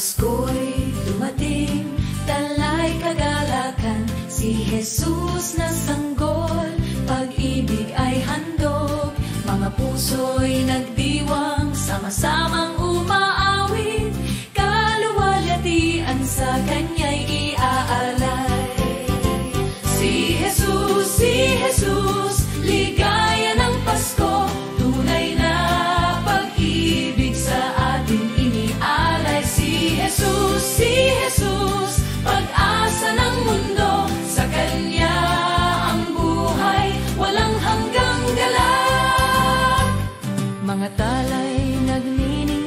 Pasko'y dumating, talay kagalakan, si Jesus na sanggol, pag-ibig ay handog, mga puso'y nagdiwang, sama-samang umaawit, kaluwalhatian sa kanya'y iaalay. Si Jesus, ligaya ng Pasko, tunay na pag-ibig sa atin inialay. Si Jesus, pag-asa ng mundo, sa Kanya ang buhay, walang hanggang galak. Mga talay nagnining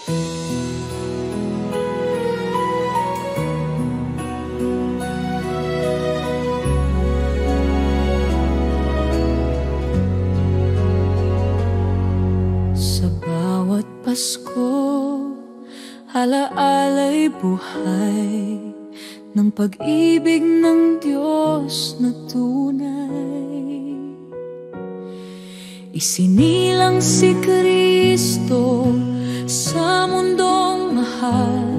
Sa bawat Pasko, alaala'y buhay ng pag-ibig ng Diyos na tunay. Isinilang si Kristo sa mundong mahal,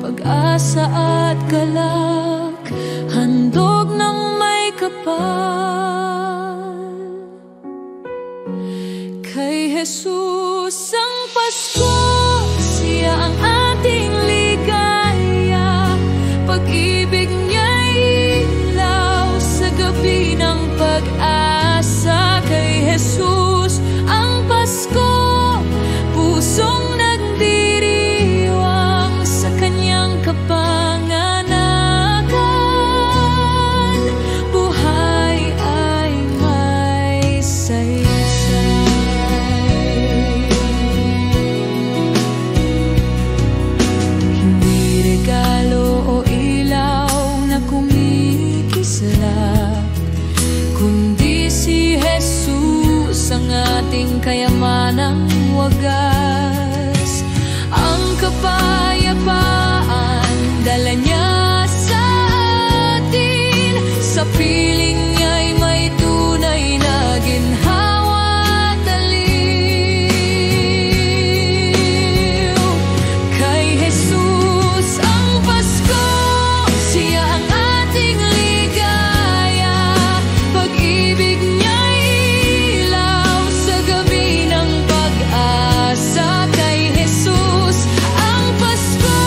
pag-asa at galak, handog ng may kapal. Kay Jesus ang Pasko, siya ang ating ligaya, pag-ibig niya'y ilaw sa gabi ng pag-asa. Kay Jesus ang Pasko, pusong nagdiriwang sa kanyang kapanganakan, buhay ay may saysay. Hindi regalo o ilaw na kumikislap, kundi si Jesus ang ating kayamanang wagas. Ang kapayapaan dala niya sa atin, sa piling niya'y may tunay na ginhawa at aliw. Kay Jesus ang Pasko, siya ang ating ligaya, pag-ibig niya'y ilaw sa gabi ng pag-asa. Kay Jesus ang Pasko,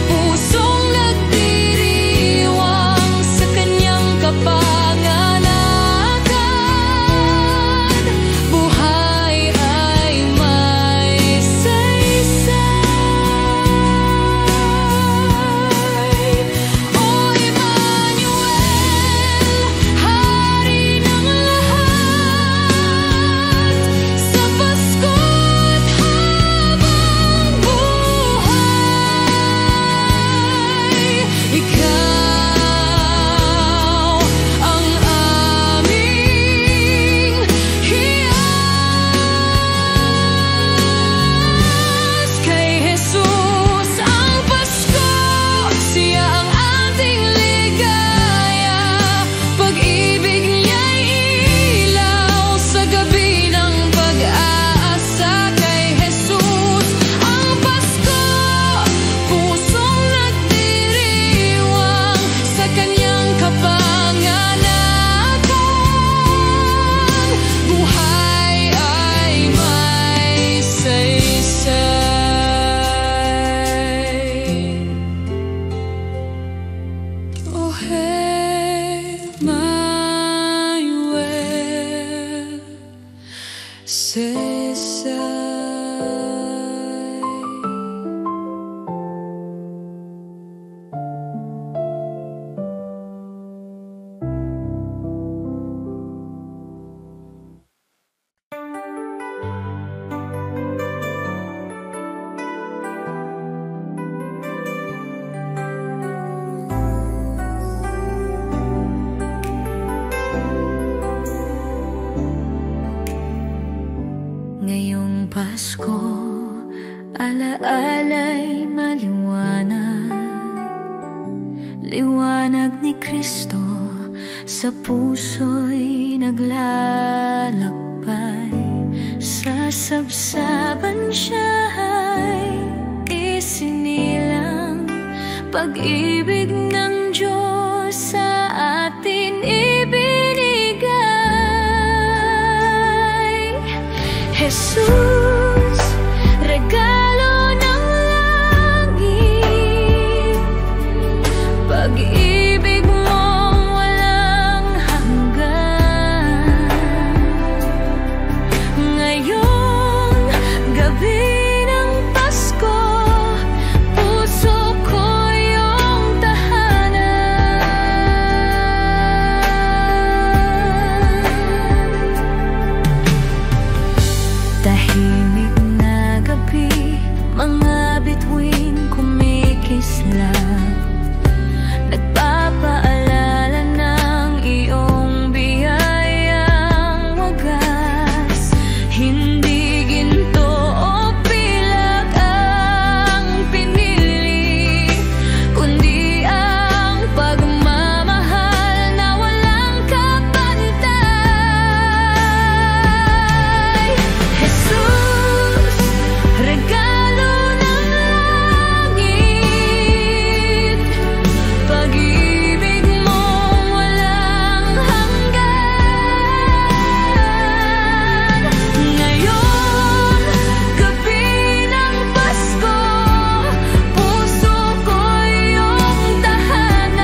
pusong nagdiriwang sa kanyang kapanganakan, buhay ay may saysay. O Emmanuel, Hari ng lahat, sa Pasko't habang buhay, ikaw ang aming hiyas. Kay Jesus ang Pasko, siya ang ating ligaya, pag-ibig niya'y ilaw sa gabi ng pag-asa. Kay Jesus ang Pasko, pusong nagdiriwang sa kanyang kapanganakan, buhay ay may saysay. O Emmanuel, saysay. Ngayong Pasko, alaala'y maliwanag, liwanag ni Kristo sa puso'y naglalakbay. Sa sabsaban siya'y isinilang, pag-ibig ng Diyos sa atin ibinigay. Jesus, regalo ng langit, pag-ibig mong walang hanggan. Ngayong gabi ng Pasko, puso ko iyong tahanan. Dahil mga bituin kumikislap, nagpapaalala ng iyong biyayang wagas. Hindi ginto o pilak ang pinili, kundi ang pagmamahal na walang kapantay. Jesus, regalo ng langit, pag-ibig mong walang hanggan. Ngayong gabi ng Pasko, puso ko iyong tahanan.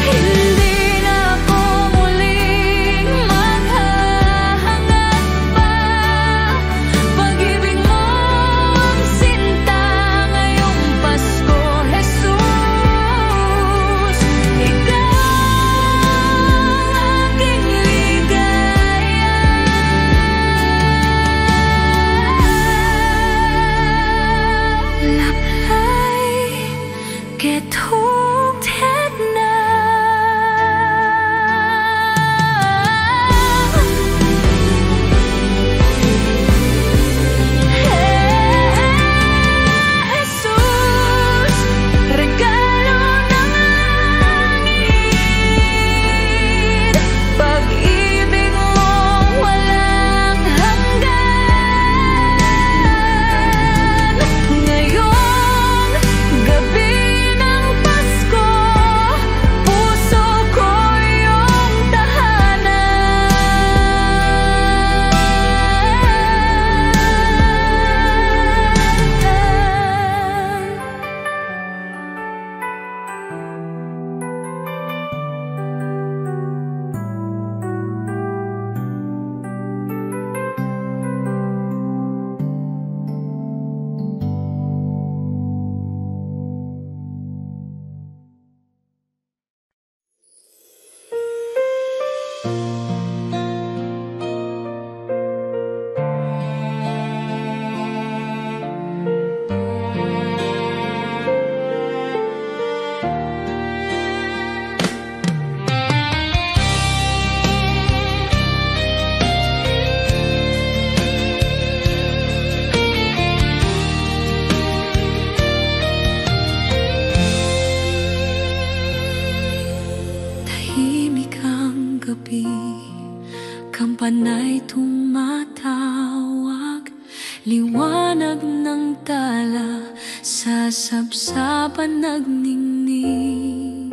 Hindi na ako muling maghahangad pa, pag-ibig mo ang sinta ngayong Pasko. Jesus, ikaw aking ligaya. Laplay ketong tet na Jesus, regalo ng langit, pag-ibig mong walang hanggan. Ngayong gabi ng Pasko, puso ko iyong tahanan. Tahimik ang gabi, kampanay tumatawag, liwanag ng tala sa sabsaban nagningning.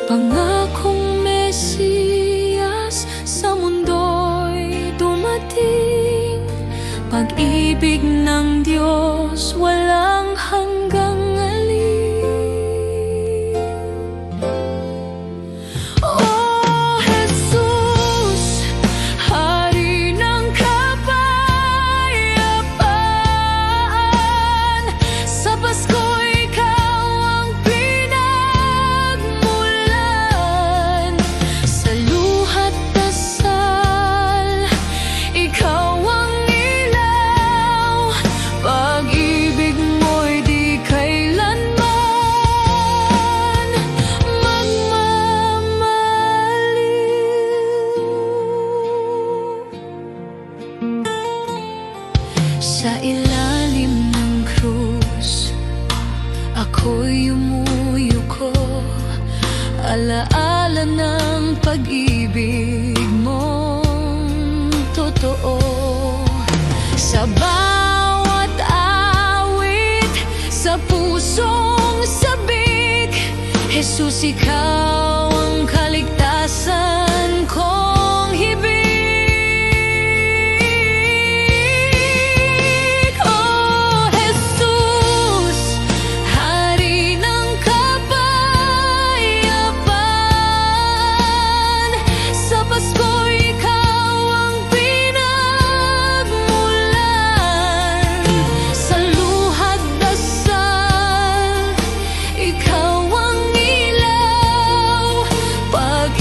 Pangakong Mesiyas sa mundo'y dumating, pag-ibig ng Diyos walang hanggang alin. Oh Jesus, Hari ng kapayapaan, sa Pasko ikaw ang pinagmulan. Sa luhat dasal, ikaw ang ilaw, pag-ibig mo'y di kailanman magmamaliw. Sa ilalim ng krus, ako'y yumuyuko, alaala ng pag-ibig mong totoo. Sa bawat awit, sa pusong sabik, Jesus, ikaw ang kaligtasan kong hibig. Oh Jesus, Hari ng kapayapaan, sa Pasko ikaw ang pinagmulan. Sa luhat dasal, ikaw ang ilaw, pag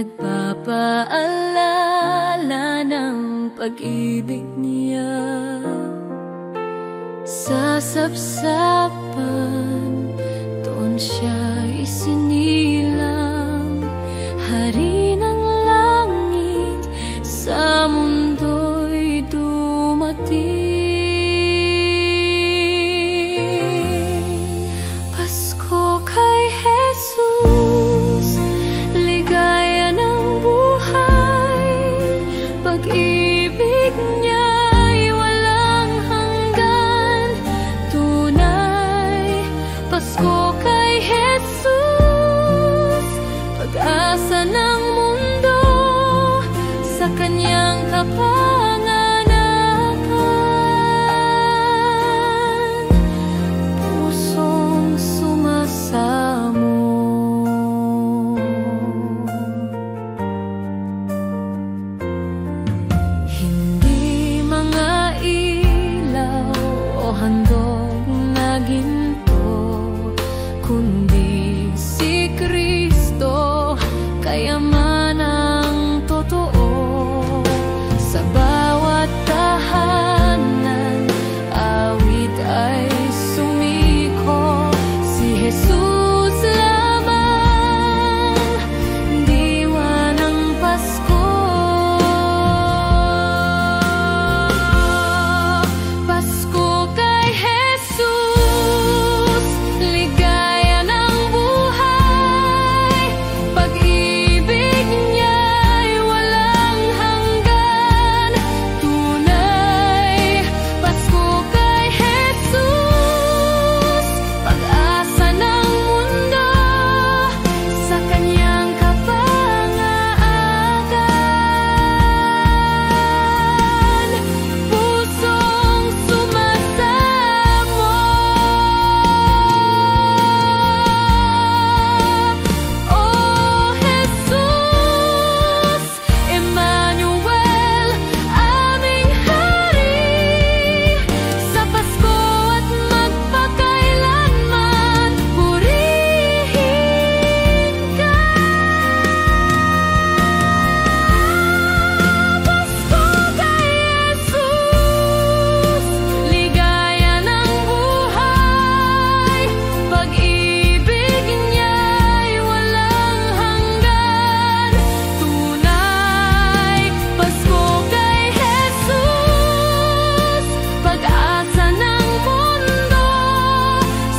nagpapaalala ng pag-ibig niya. Sa sapsapan, doon siya isinilang, hari ng langit, sa mundo'y dumating. Pasko kay Jesus, ligaya ng buhay, pag-ibig niya'y walang hanggan, tunay. Pasko kay Jesus, pag-asa ng mundo, sa kanyang kapanganakan, pusong sumasamo. Hindi mga ilaw o handog na ginto, kundi si Kristo, kayamanang totoo. Sa bawat tahanan, awit ay sumiko, si Jesus lamang, diwa ng Pasko. Pasko kay Jesus, ligaya ng buhay, pag-ibig niya'y walang hanggan, tunay. Pasko kay Jesus, pag-asa ng mundo, sa kanyang kapanganakan, pusong sumasamo. Oh Jesus, Emmanuel, aming hari, sa Pasko at magpakailanman, purihin ka. Pasko kay Jesus, ligaya ng buhay, pag-ibig niya'y walang hanggan, tunay. Pasko kay Jesus, pag-asa ng mundo,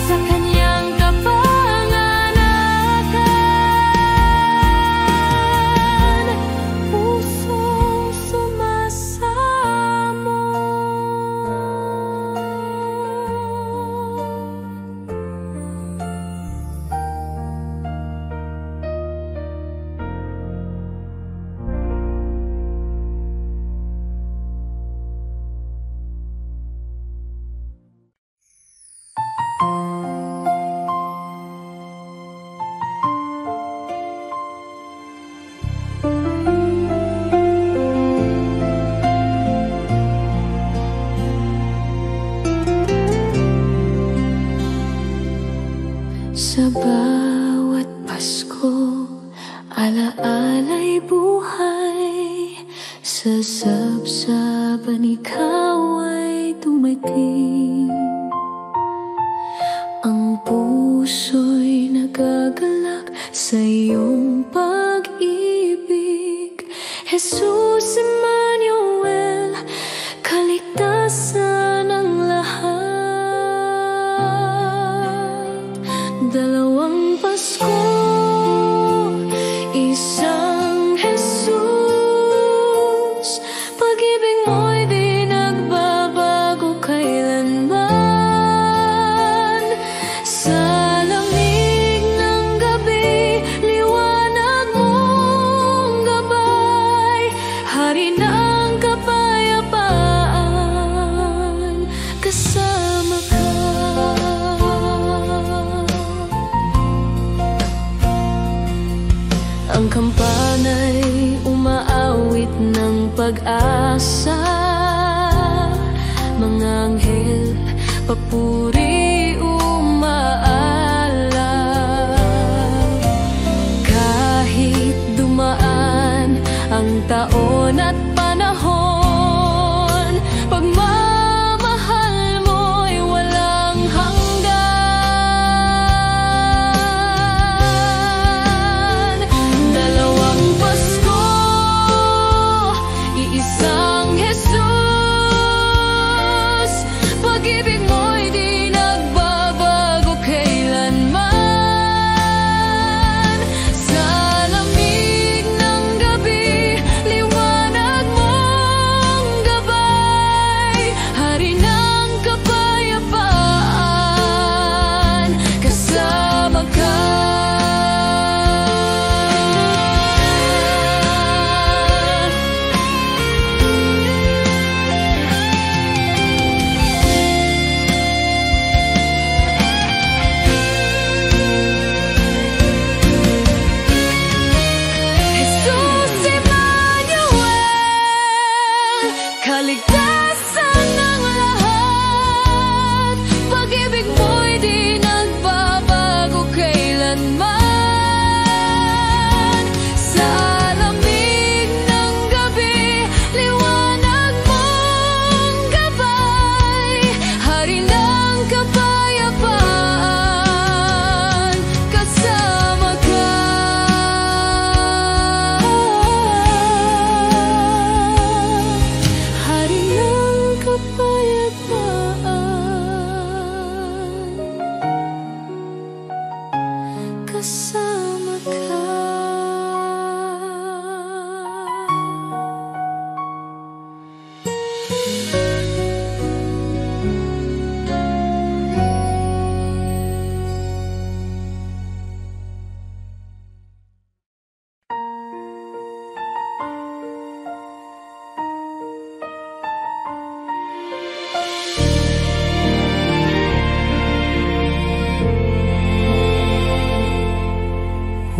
sa kanyang kapanganakan, pusong sumasamo. Sa bawat Pasko, alaala'y buhay, sa sapsapan ikaw ay dumating. Ang puso'y nagagalak sa iyong pag-ibig, Jesus Emmanuel, kaligtasan ng lahat. Dalawang Pasko, isang Jesus, pag-ibig mo'y di nagbabago kailanman. Sa lamig ng gabi, liwanag mong gabay, hari ng kapayapaan, kasama ka. Ang kampana'y umaawit ng pag-asa, mga anghel papuri umaalab. Kahit dumaan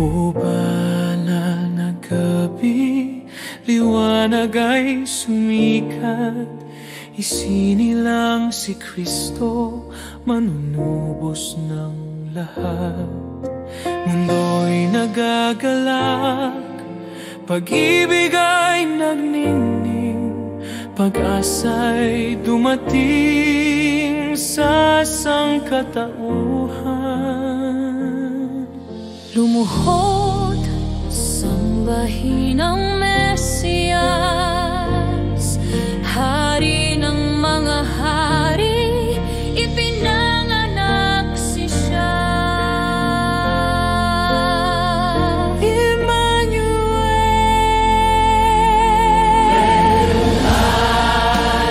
Banal na gabi, liwanag ay sumikat. Isinilang si Kristo, manunubos ng lahat. Mundo'y nagagalak, pag-ibig ay nagningning, pag-asa'y dumating sa sangkatauhan. Lumuhod sambahin ang Mesiyas, Hari ng mga hari, ipinanganak si siya. Emmanuel,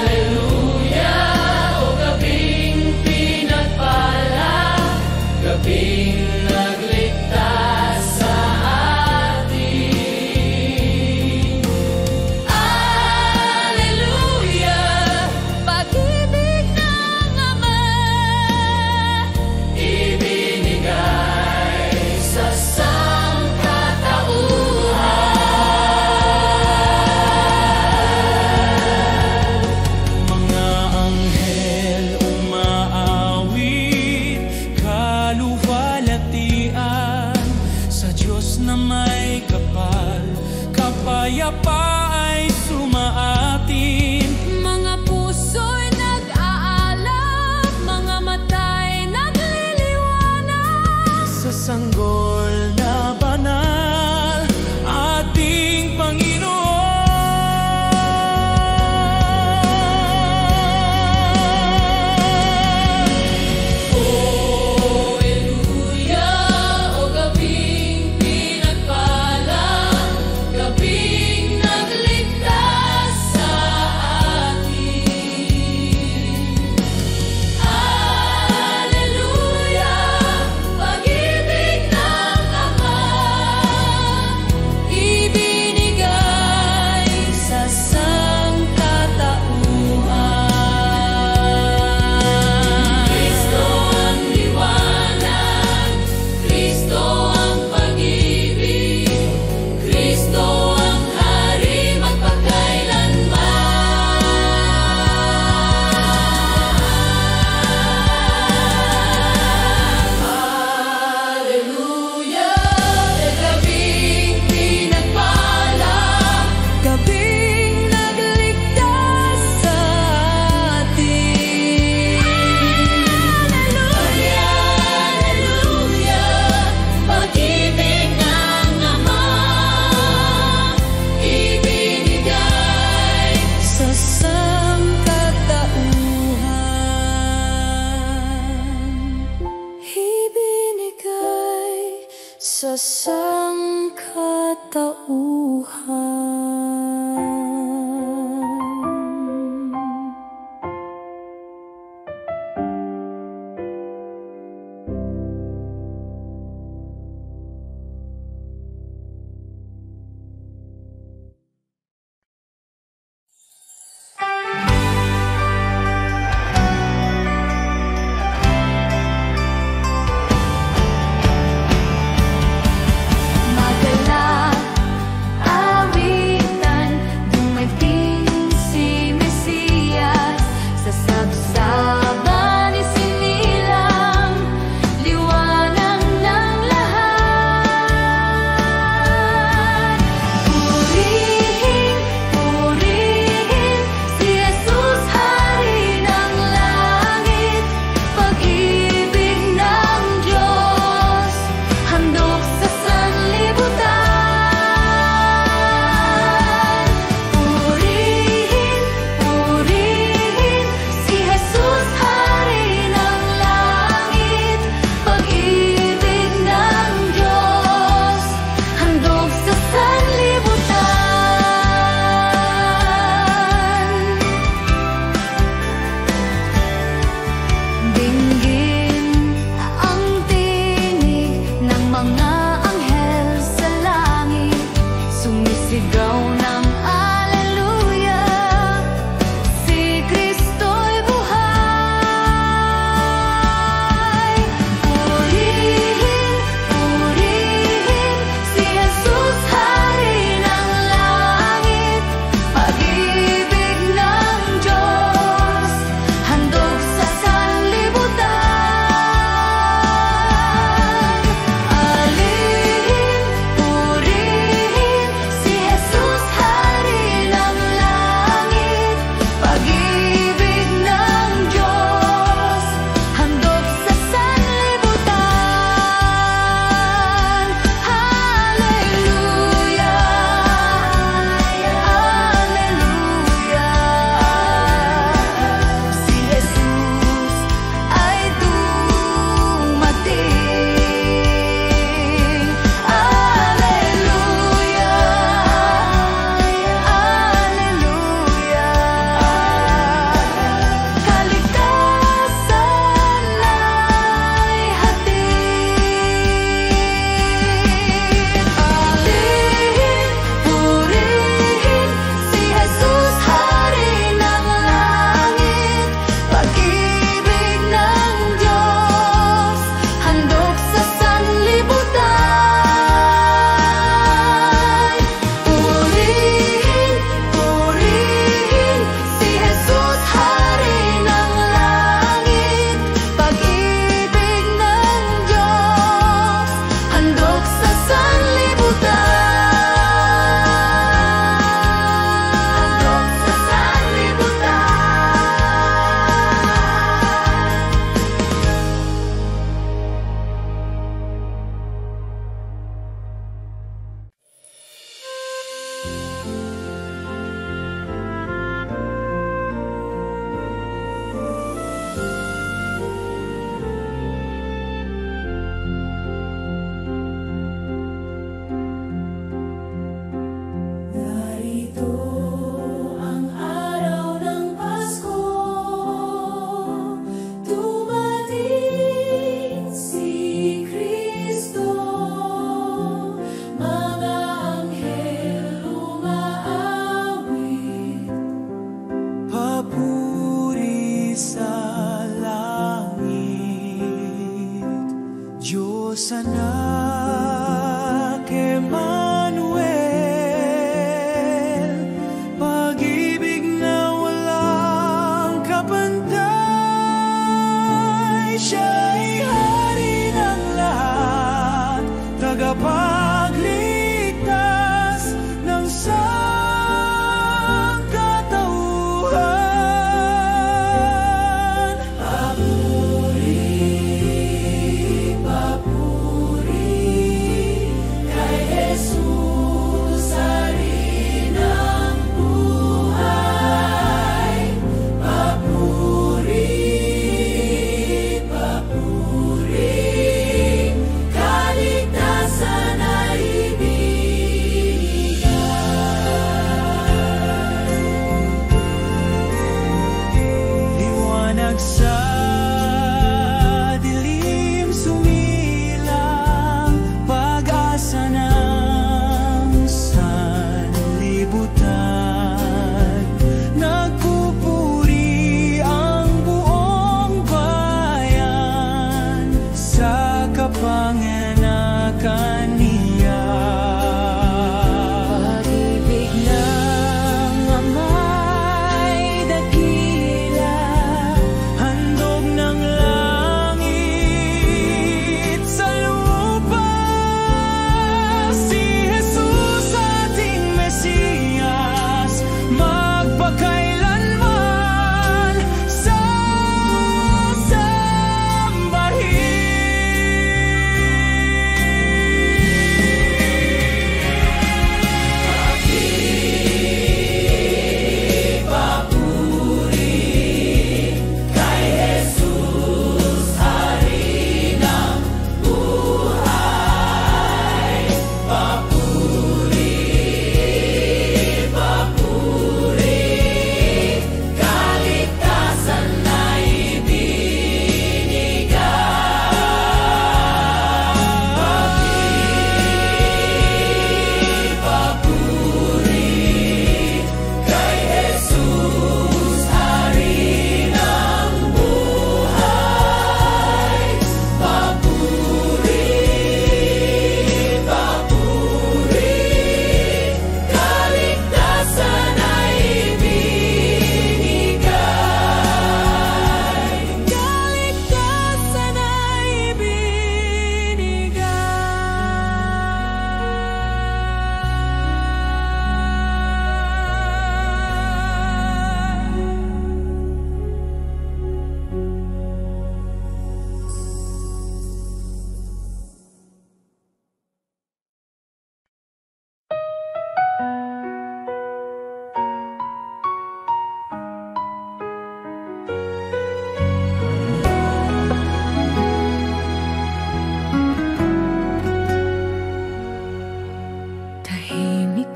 Hallelujah, o gabing pinagpala, gabing nagligtas sa atin. Hallelujah, pag-ibig ng Ama, ibinigay sa sangkatauhan. Mga anghel umaawit, kaluwalhatian sa Diyos na may kapal, kapayapaan ay sumaatin. mga puso'y nag-aalab, mga mata'y nagliliwanag. Sa sanggol na banal, ating Panginoon. Hallelujah, o gabing pinagpala, gabing nagligtas sa atin. Hallelujah, pag-ibig ng Ama, ibinigay sa sangkatauhan. Kristo ang liwanag, Kristo ang pag-ibig, Kristo ang Hari magpakailanman. Hallelujah, gabing pinagpala, Gabing nagligtas sa atin. Hallelujah, pag-ibig ng Ama, ibinigay Sa sangkatauhan, ibinigay sa sangkatauhan. Magalak, awit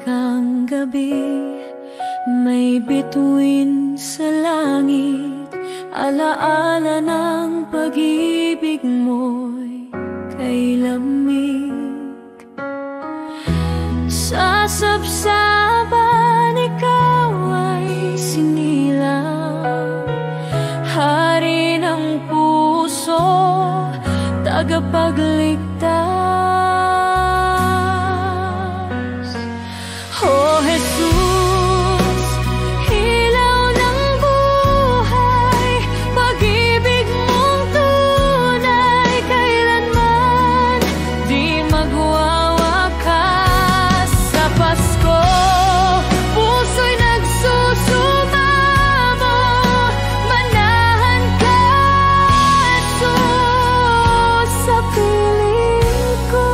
ang gabi, may bituin sa langit, alaala ng pag-ibig mo'y kay lamig. Sa sabsaban ikaw ay sinilang, hari ng puso, tagapagligtas. O Jesus, ilaw ng buhay, pag-ibig mong tunay, kailanman di magwawakas. Sa Pasko, puso'y nagsusumamo, manahan ka, Jesus, sa piling ko.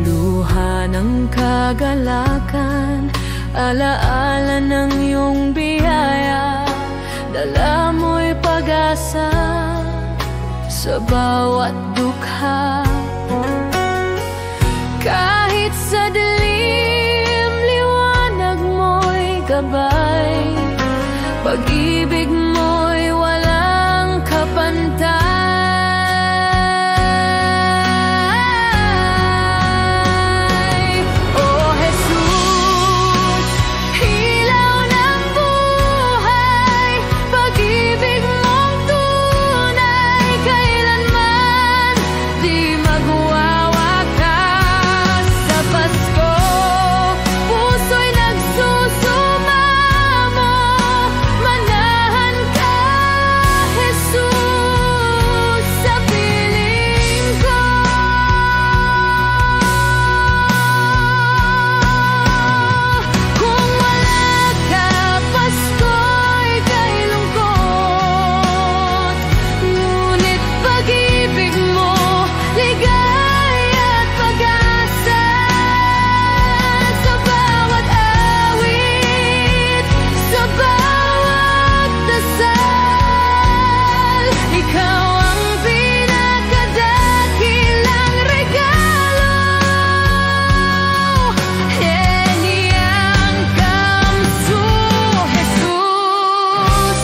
Luha ng kagalakan, alaala ng iyong biyaya, dala mo'y pag-asa sa bawat dukha. Kahit sa dilim, liwanag mo'y gabay, pag-ibig mo'y walang kapantay. O Jesus, ilaw ng buhay, pag-ibig mong tunay, kailanman di magwawakas. Sa Pasko, puso'y nagsusumamo, manahan ka, Jesus, sa piling ko. Kung wala ka, Pasko'y kay lungkot, ngunit pag-ibig mo, ligaya at pag-asa. Sa bawat awit, sa bawat dasal, ikaw ang pinakadakilang regalo. Heniyang kamsu, Jesus,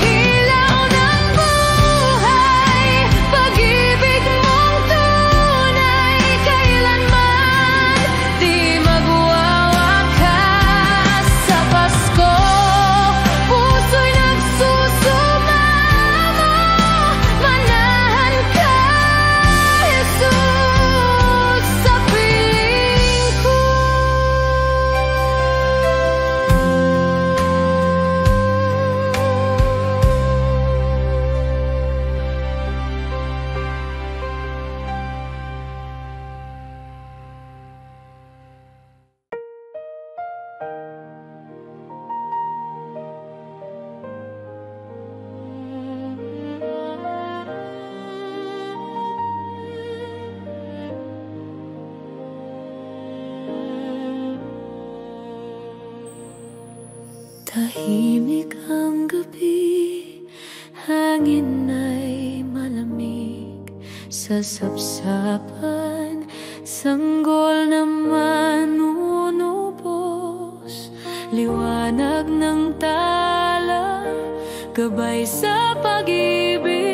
ilaw ng buhay, pag-ibig mong tunay, kailanman di magwawakas. Sa Pasko, puso'y nagsusumamo, manahan ka, Jesus, sa piling ko. Tahimik ang gabi, hangin ay malamig. Sa sapsapan, sanggol naman unubos. Liwanag ng tala, gabay sa pag-ibig.